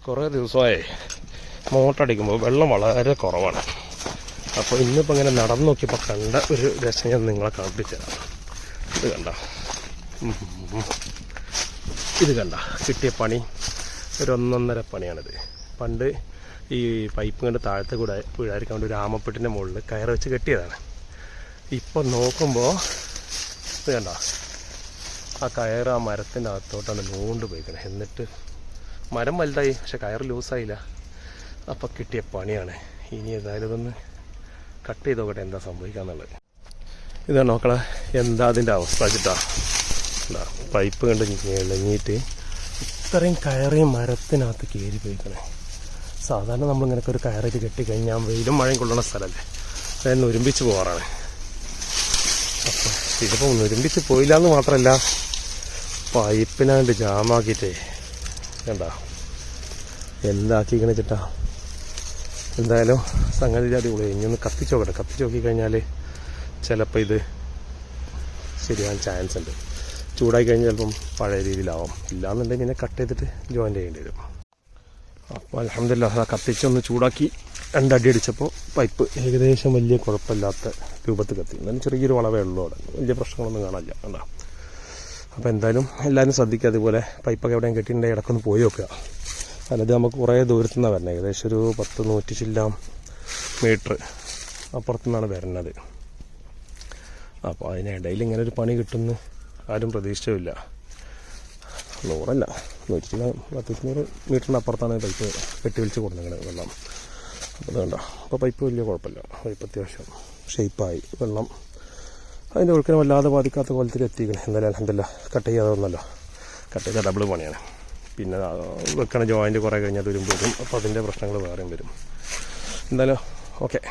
കുറേ ദിവസമായി മോട്ടറടിക്കുമ്പോൾ വെള്ളം വളരെ കുറവാണ്. അപ്പോൾ ഇന്നിപ്പോൾ ഇങ്ങനെ നടന്നു നോക്കിയപ്പോൾ കണ്ട ഒരു രസം ഞാൻ നിങ്ങളെ കാണിച്ചു തരാം. ഇത് കണ്ട, ഇത് കണ്ട, കിട്ടിയ പണി ഒരു 1.5 പണിയാണിത്. പണ്ട് ഈ പൈപ്പ് കണ്ട് താഴത്തെ കൂടെ വീഴാതിരിക്കാൻ വേണ്ടി ഒരു ആമപ്പെട്ടിൻ്റെ മുകളിൽ കയറ് വെച്ച് കെട്ടിയതാണ്. ഇപ്പം നോക്കുമ്പോൾ ഇത് കണ്ട, ആ കയറ് ആ മരത്തിൻ്റെ അകത്തോട്ടാണ് നൂണ്ട് പോയിക്കണേ. എന്നിട്ട് മരം വലുതായി, പക്ഷെ കയറ് ലൂസായില്ല. അപ്പം കിട്ടിയ പണിയാണ്. ഇനി ഏതായാലും ഇതൊന്ന് കട്ട് ചെയ്ത് നോക്കട്ടെ എന്താ സംഭവിക്കാന്നുള്ളത്. ഇതാണ് നോക്കളെ, എന്താ അതിൻ്റെ അവസ്ഥ വെച്ചിട്ടാ. എന്താ പൈപ്പ് കണ്ട് ഇളങ്ങിയിട്ട് ഇത്രയും കയറിയും മരത്തിനകത്ത് കയറി പോയിക്കണേ. സാധാരണ നമ്മളിങ്ങനൊക്കെ ഒരു കയറിട്ട് കെട്ടിക്കഴിഞ്ഞാൽ വെയിലും മഴയും കൊള്ളുന്ന സ്ഥലമല്ലേ, അതായത് ഒരുമിച്ച് പോകാറാണ്. അപ്പം ഇതിപ്പോൾ ഒരുമിച്ച് പോയില്ല എന്ന് മാത്രമല്ല, പൈപ്പിനാണ്ട് ജാമാക്കിയിട്ടേ എന്താ എന്താക്കിക്കണ ചേട്ടാ. എന്തായാലും സംഗതി അടിപൊളി. ഇനിയൊന്ന് കത്തിച്ച് നോക്കട്ടെ. കത്തിച്ച് നോക്കിക്കഴിഞ്ഞാൽ ചിലപ്പോൾ ഇത് ശരിയാകാൻ ചാൻസ് ഉണ്ട്. ചൂടായി കഴിഞ്ഞാൽ ചിലപ്പം പഴയ രീതിയിലാവും. ഇല്ലാന്നുണ്ടെങ്കിൽ ഇതിനെ കട്ട് ചെയ്തിട്ട് ജോയിൻ്റ് ചെയ്യേണ്ടി വരും. അപ്പോൾ അൽഹംദുലില്ലാഹ് കത്തിച്ചൊന്ന് ചൂടാക്കി 2 അടി അടിച്ചപ്പോൾ പൈപ്പ് ഏകദേശം വലിയ കുഴപ്പമില്ലാത്ത രൂപത്തിൽ കത്തി. എന്നാലും ചെറിയൊരു വളവേ ഉള്ളൂ, അവിടെ വലിയ പ്രശ്നങ്ങളൊന്നും കാണാനില്ല. കണ്ടോ? അപ്പോൾ എന്തായാലും എല്ലാവരും ശ്രദ്ധിക്കുക. അതുപോലെ പൈപ്പൊക്കെ എവിടെയും കെട്ടിയിട്ടുണ്ടെങ്കിൽ ഇടയ്ക്കൊന്ന് പോയി നോക്കുക. അല്ലാതെ നമുക്ക് കുറേ ദൂരത്തു നിന്നാണ് വരുന്നത്. ഏകദേശം ഒരു 100-100 ചില്ലാം മീറ്റർ അപ്പുറത്തു നിന്നാണ് വരുന്നത്. അപ്പോൾ അതിനിടയിൽ ഇങ്ങനെ ഒരു പണി കിട്ടുമെന്ന് ആരും പ്രതീക്ഷിച്ചില്ല. 100 100 മീറ്ററിൻ്റെ അപ്പുറത്താണ് പൈപ്പ് കെട്ടി വലിച്ച് കൊടുക്കുന്നത് വെള്ളം. അപ്പോൾ അത് കണ്ടോ, അപ്പോൾ പൈപ്പ് വലിയ കുഴപ്പമില്ല. പൈപ്പ് അത്യാവശ്യം ഷേപ്പായി, വെള്ളം അതിൻ്റെ ഒഴുക്കിനെ വല്ലാതെ ബാധിക്കാത്ത കോലത്തിൽ എത്തിക്കണം. എന്തായാലും അൽഹംദുലില്ലാഹ് കട്ട് ചെയ്യാതെ വന്നല്ലോ. കട്ട് ചെയ്താൽ ഡബിൾ പണിയാണ്. പിന്നെ വെക്കണ ജോയിൻറ്റ് കുറേ കഴിഞ്ഞാൽ വരും. അപ്പോൾ അതിൻ്റെ പ്രശ്നങ്ങൾ വേറെയും വരും. എന്തായാലും ഓക്കെ.